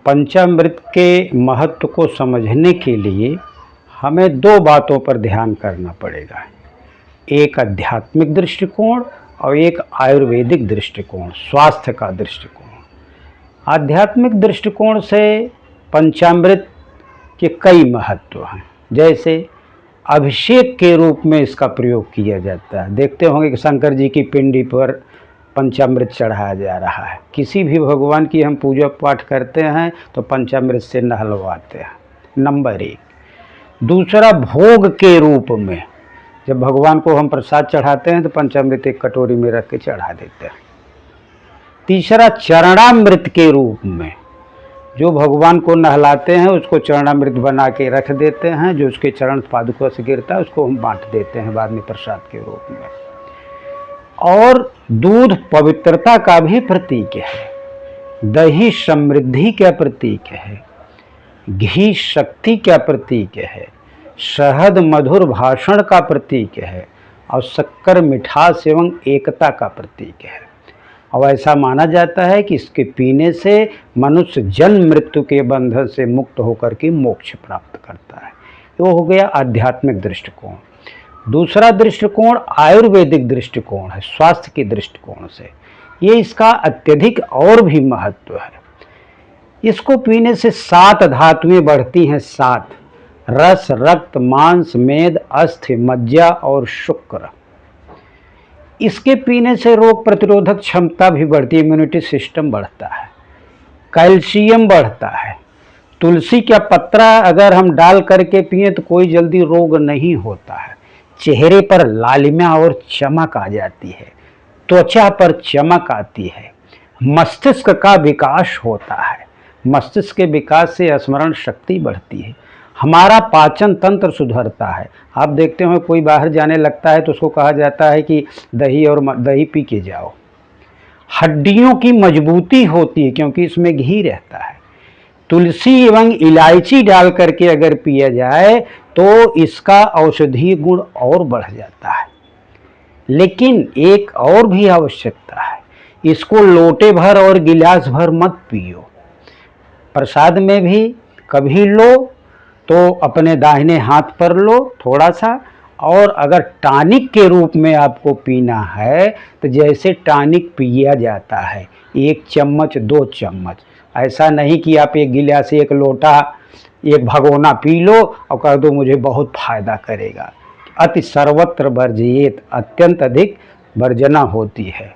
पंचामृत के महत्व को समझने के लिए हमें दो बातों पर ध्यान करना पड़ेगा। एक आध्यात्मिक दृष्टिकोण और एक आयुर्वेदिक दृष्टिकोण, स्वास्थ्य का दृष्टिकोण। आध्यात्मिक दृष्टिकोण से पंचामृत के कई महत्व हैं। जैसे अभिषेक के रूप में इसका प्रयोग किया जाता है। देखते होंगे कि शंकर जी की पिंडी पर पंचामृत चढ़ाया जा रहा है। किसी भी भगवान की हम पूजा पाठ करते हैं तो पंचामृत से नहलवाते हैं, नंबर एक। दूसरा, भोग के रूप में जब भगवान को हम प्रसाद चढ़ाते हैं तो पंचामृत एक कटोरी में रख के चढ़ा देते हैं। तीसरा, चरणामृत के रूप में जो भगवान को नहलाते हैं उसको चरणामृत बना के रख देते हैं। जो उसके चरण पादुका से गिरता है उसको हम बांट देते हैं बाद में प्रसाद के रूप में। और दूध पवित्रता का भी प्रतीक है, दही समृद्धि का प्रतीक है, घी शक्ति का प्रतीक है, शहद मधुर भाषण का प्रतीक है और शक्कर मिठास एवं एकता का प्रतीक है। और ऐसा माना जाता है कि इसके पीने से मनुष्य जन्म मृत्यु के बंधन से मुक्त होकर के मोक्ष प्राप्त करता है। वो हो गया आध्यात्मिक दृष्टिकोण। दूसरा दृष्टिकोण आयुर्वेदिक दृष्टिकोण है, स्वास्थ्य के दृष्टिकोण से। ये इसका अत्यधिक और भी महत्व है। इसको पीने से 7 धातुएं बढ़ती हैं, 7: रस, रक्त, मांस, मेद, अस्थि, मज्जा और शुक्र। इसके पीने से रोग प्रतिरोधक क्षमता भी बढ़ती है, इम्यूनिटी सिस्टम बढ़ता है, कैल्शियम बढ़ता है। तुलसी का पत्ता अगर हम डाल करके पिए तो कोई जल्दी रोग नहीं होता है। चेहरे पर लालिमा और चमक आ जाती है, त्वचा पर चमक आती है, मस्तिष्क का विकास होता है, मस्तिष्क के विकास से स्मरण शक्ति बढ़ती है, हमारा पाचन तंत्र सुधरता है। आप देखते हो कोई बाहर जाने लगता है तो उसको कहा जाता है कि दही पी के जाओ। हड्डियों की मजबूती होती है क्योंकि इसमें घी रहता है। तुलसी एवं इलायची डाल करके अगर पिया जाए तो इसका औषधीय गुण और बढ़ जाता है। लेकिन एक और भी आवश्यकता है, इसको लोटे भर और गिलास भर मत पियो। प्रसाद में भी कभी लो तो अपने दाहिने हाथ पर लो थोड़ा सा, और अगर टॉनिक के रूप में आपको पीना है तो जैसे टॉनिक पिया जाता है 1 चम्मच 2 चम्मच, ऐसा नहीं कि आप 1 गिलास 1 लोटा 1 भगोना पी लो और कह दो मुझे बहुत फायदा करेगा। अति सर्वत्र वर्जयेत, अत्यंत अधिक वर्जना होती है।